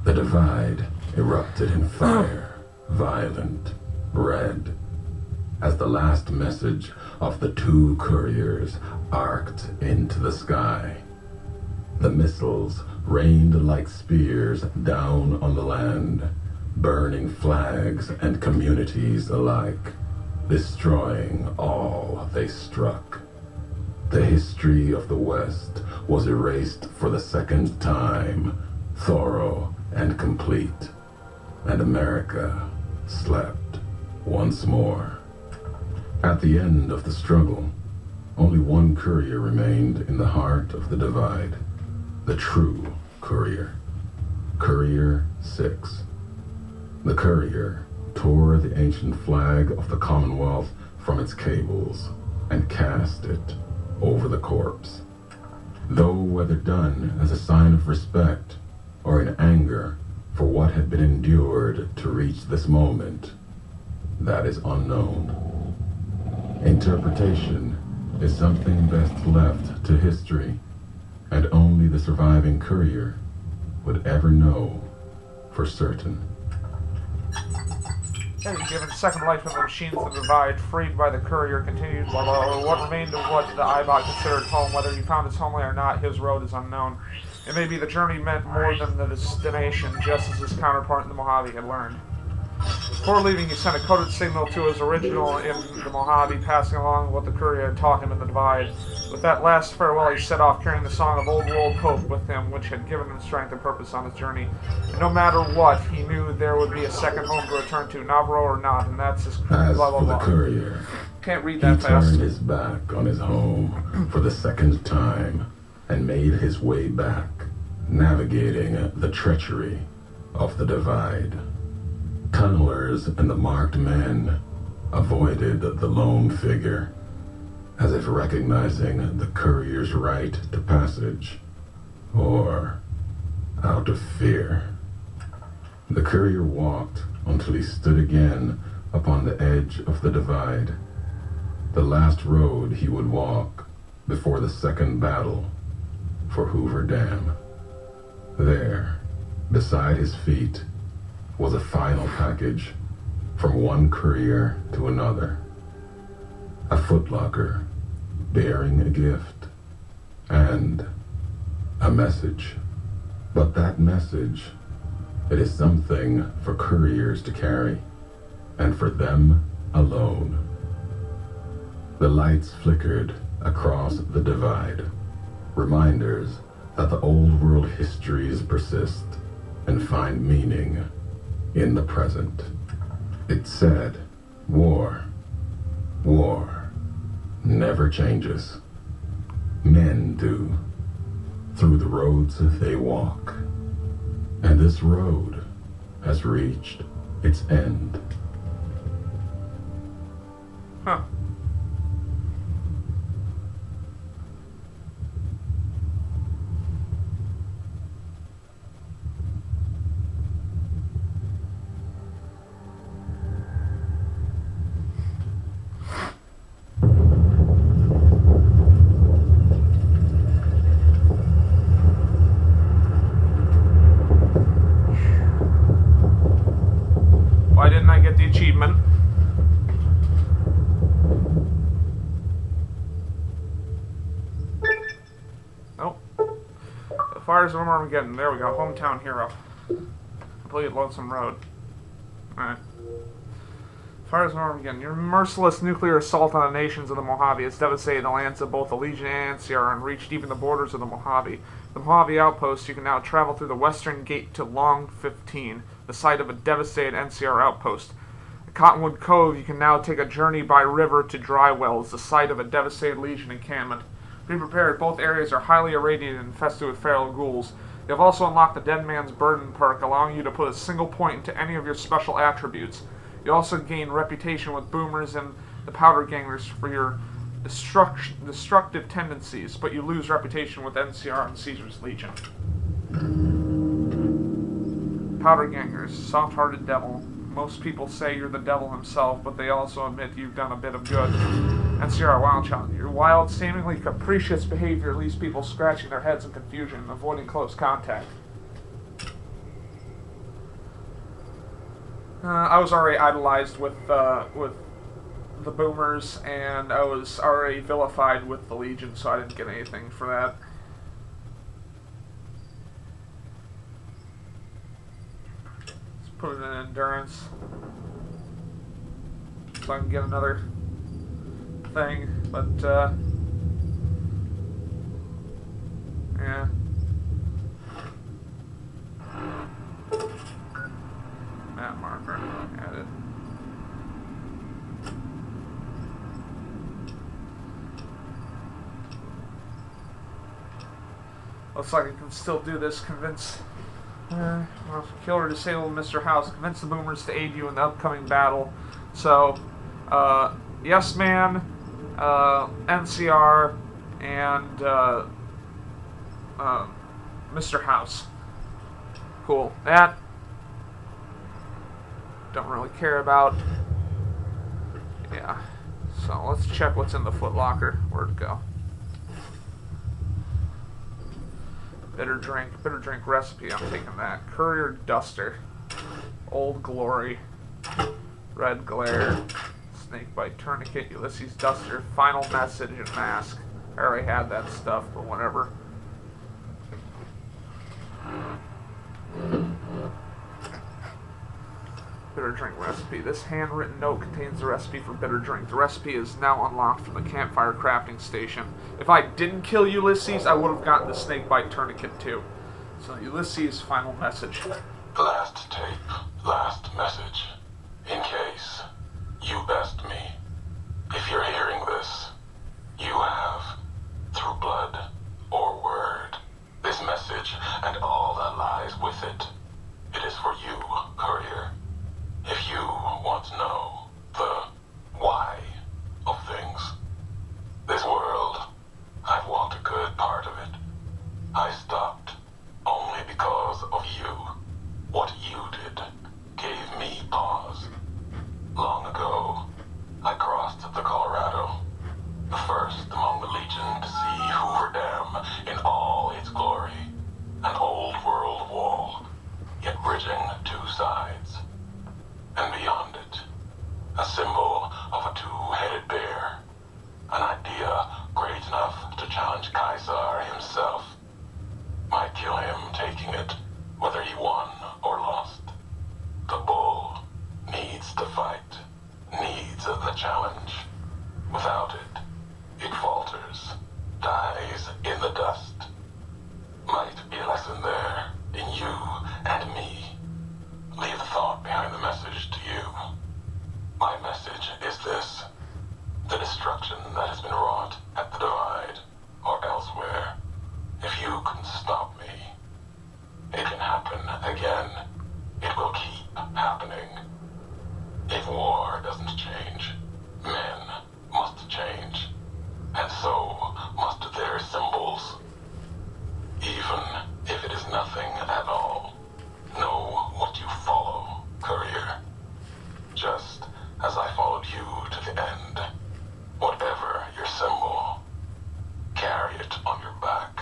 The divide erupted in fire, violent, red, as the last message of the two couriers arced into the sky. The missiles rained like spears down on the land, burning flags and communities alike, destroying all they struck. The history of the West was erased for the second time, thorough and complete, and America slept once more. At the end of the struggle, only one courier remained in the heart of the divide, the true courier, Courier 6. The courier tore the ancient flag of the Commonwealth from its cables and cast it over the corpse. Though whether done as a sign of respect or in anger for what had been endured to reach this moment, that is unknown. Interpretation is something best left to history, and only the surviving courier would ever know for certain. Given second life in the machines of the divide, freed by the courier, continued below. What remained of what the Ibot considered home, whether he found his homeland or not, his road is unknown. It may be the journey meant more than the destination, just as his counterpart in the Mojave had learned. Before leaving, he sent a coded signal to his original in the Mojave, passing along what the courier had taught him in the divide. With that last farewell, he set off, carrying the song of old world hope with him, which had given him strength and purpose on his journey. And no matter what, he knew there would be a second home to return to, Navarro or not, and that's his blah blah blah. As for the courier, can't read that fast. He turned his back on his home for the second time and made his way back, navigating the treachery of the divide. Tunnelers and the marked men avoided the lone figure, as if recognizing the courier's right to passage, or out of fear. The courier walked until he stood again upon the edge of the divide, the last road he would walk before the second battle for Hoover Dam. There, beside his feet, was a final package from one courier to another. A footlocker bearing a gift and a message. But that message, it is something for couriers to carry, and for them alone. The lights flickered across the divide, reminders that the old world histories persist and find meaning in the present. It said, war never changes. Men do, through the roads they walk. And this road has reached its end. Huh. Why didn't I get the achievement? Nope. The Fires of Armageddon. There we go. Hometown hero. Complete Lonesome Road. Alright. Fires of Armageddon. Your merciless nuclear assault on the nations of the Mojave has devastated the lands of both the Legion and NCR and reached even the borders of the Mojave. The Mojave outpost, you can now travel through the western gate to Long 15, the site of a devastated NCR outpost. At Cottonwood Cove, you can now take a journey by river to Dry Wells, the site of a devastated Legion encampment. Be prepared, both areas are highly irradiated and infested with feral ghouls. You have also unlocked the Dead Man's Burden perk, allowing you to put a single point into any of your special attributes. You also gain reputation with boomers and the powder gangers for your destructive tendencies, but you lose reputation with NCR and Caesar's Legion. Powder gangers, soft-hearted devil. Most people say you're the devil himself, but they also admit you've done a bit of good. NCR Wild Child. Your wild, seemingly capricious behavior leaves people scratching their heads in confusion, avoiding close contact. I was already idolized with the Boomers, and I was already vilified with the Legion, so I didn't get anything for that. Let's put it in endurance, so I can get another thing, but, yeah. Map marker, added. Looks like I can still do this. Convince... kill or disable Mr. House. Convince the Boomers to aid you in the upcoming battle. So, Yes Man, NCR, and Mr. House. Cool. That don't really care about. Yeah. So let's check what's in the footlocker. Where'd it go? Bitter drink recipe. I'm taking that. Courier duster. Old glory. Red glare. Snakebite tourniquet. Ulysses duster. Final message and mask. I already had that stuff, but whatever. Bitter drink recipe. This handwritten note contains the recipe for bitter drink. The recipe is now unlocked from the campfire crafting station. If I didn't kill Ulysses, I would have gotten the snakebite tourniquet too. So Ulysses' final message. Last tape, last message. In case you best me. If you're hearing this, you have, through blood or word, this message and all that lies with it. It is for you, Courier. If you want to know the why of things, this world, I've walked a good part of it. I stopped only because of you. What you did gave me pause. Long ago, I crossed the Colorado, the first among the Legion to see Hoover Dam in all its glory. An old world wall, yet bridging two sides. And beyond it, a symbol of a two-headed bear. An idea great enough to challenge Caesar himself. Might kill him taking it, whether he won or lost. The bull needs to fight, needs the challenge. Without it, it falters, dies in the dust. Might be a lesson there in you and me. Leave the thought behind the message to you. My message is this. The destruction that has been wrought at the Divide, or elsewhere, if you can stop me, it can happen again. It will keep happening. If war doesn't change, men must change. And so must their symbols. Even if it is nothing at all. Know what you follow, Courier. Just as I followed you to the end. Whatever your symbol, carry it on your back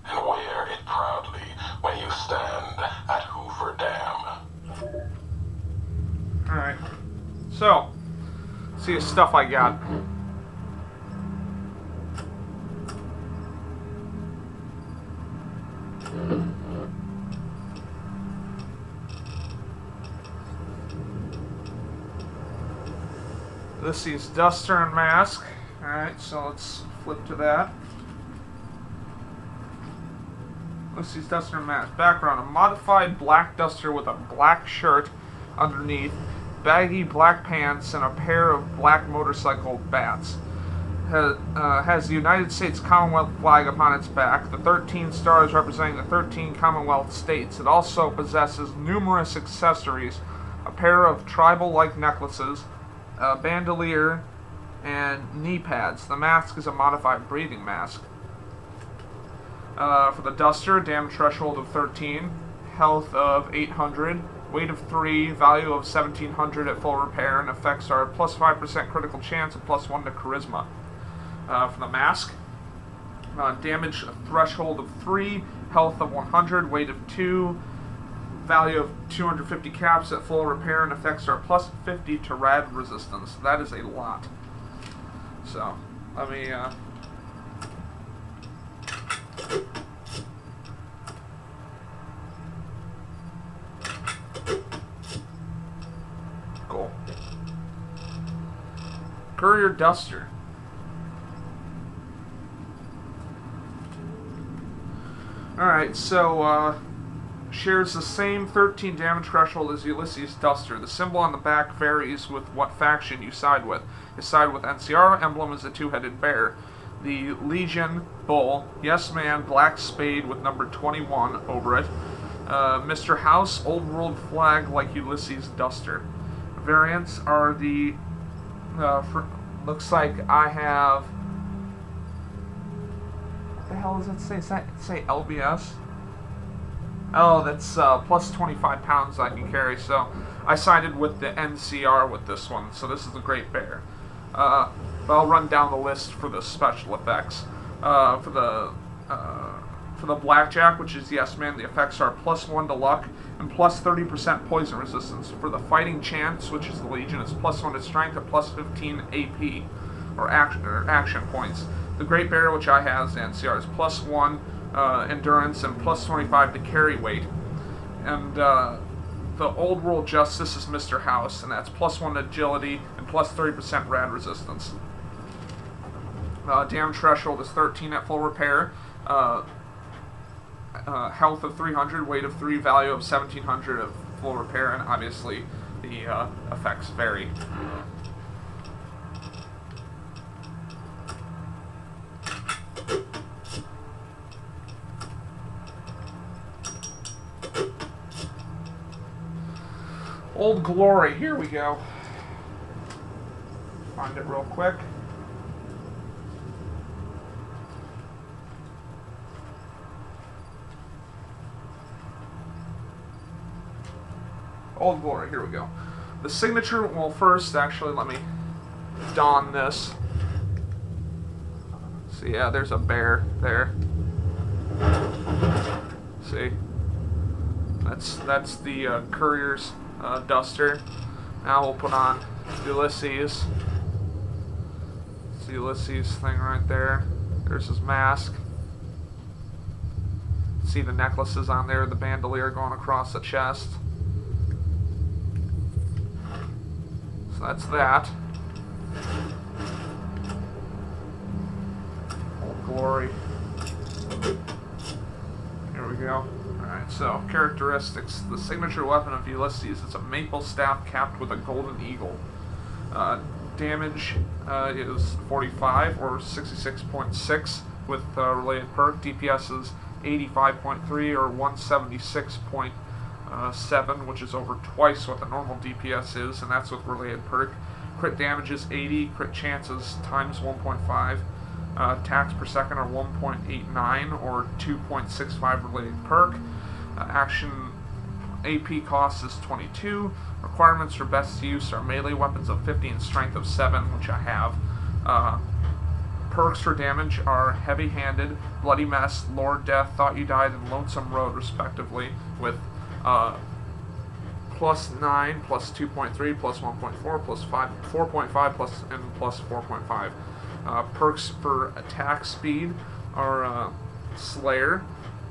and wear it proudly when you stand at Hoover Dam. Alright. So, see the stuff I got. Ulysses duster and mask. Alright, so let's flip to that. Ulysses duster and mask. Background: a modified black duster with a black shirt underneath, baggy black pants, and a pair of black motorcycle bats. Has the United States Commonwealth flag upon its back, the 13 stars representing the 13 Commonwealth states. It also possesses numerous accessories, a pair of tribal-like necklaces, a bandolier, and knee pads. The mask is a modified breathing mask. For the duster, damage threshold of 13, health of 800, weight of 3, value of 1700 at full repair, and effects are plus 5% critical chance and plus 1 to charisma. For the mask, damage threshold of 3, health of 100, weight of 2, value of 250 caps at full repair, and effects are plus 50 to rad resistance. That is a lot. So, let me, cool. Courier Duster. Alright, so, shares the same 13 damage threshold as Ulysses Duster. The symbol on the back varies with what faction you side with. You side with NCR, emblem is a two-headed bear. The Legion Bull, Yes Man, Black Spade with number 21 over it. Mr. House, Old World Flag like Ulysses Duster. Variants are the, looks like I have, what the hell does it say? Does that say LBS? Oh, that's plus 25 pounds I can carry, so I sided with the NCR with this one, so this is a great bear. But I'll run down the list for the special effects. For the Blackjack, which is Yes Man, the effects are plus 1 to luck and plus 30% poison resistance. For the Fighting Chance, which is the Legion, it's plus 1 to strength and plus 15 AP, or action points. The Great Bear, which I have, is the NCR, is plus 1 endurance and plus 25 to carry weight. And the Old World Justice is Mr. House, and that's plus 1 agility and plus 30% rad resistance. Damage threshold is 13 at full repair. Health of 300, weight of 3, value of 1700 of full repair, and obviously the effects vary. Old Glory, here we go. Find it real quick. Old Glory, here we go. The signature, well first, actually, let me don this. So yeah, there's a bear there. See? That's the Courier's Duster. Now we'll put on Ulysses. It's the Ulysses thing right there. There's his mask. See the necklaces on there, the bandolier going across the chest. So that's that. Old Glory. Here we go. Alright, so characteristics. The signature weapon of Ulysses is a maple staff capped with a golden eagle. Damage is 45 or 66.6 with related perk. DPS is 85.3 or 176.7, which is over twice what the normal DPS is, and that's with related perk. Crit damage is 80, crit chances times 1.5. Attacks per second are 1.89 or 2.65 related perk. Action AP cost is 22. Requirements for best use are melee weapons of 50 and strength of 7, which I have. Perks for damage are Heavy-Handed, Bloody Mess, Lord Death, Thought You Died, and Lonesome Road, respectively, with plus 9, plus 2.3, plus 1.4, plus 5, 4.5, plus, and plus 4.5. Perks for attack speed are Slayer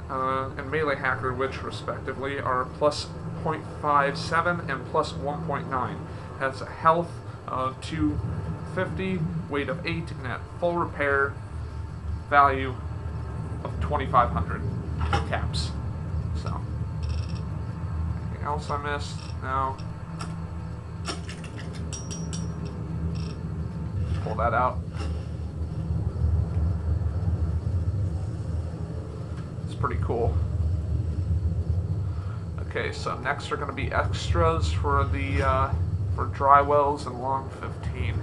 and Melee Hacker Witch, respectively, are plus 0.57 and plus 1.9. Has a health of 250, weight of 8, and at full repair value of 2,500 caps. So, anything else I missed? No. Pull that out. It's pretty cool. Okay, so next are going to be extras for the for dry wells and long 15.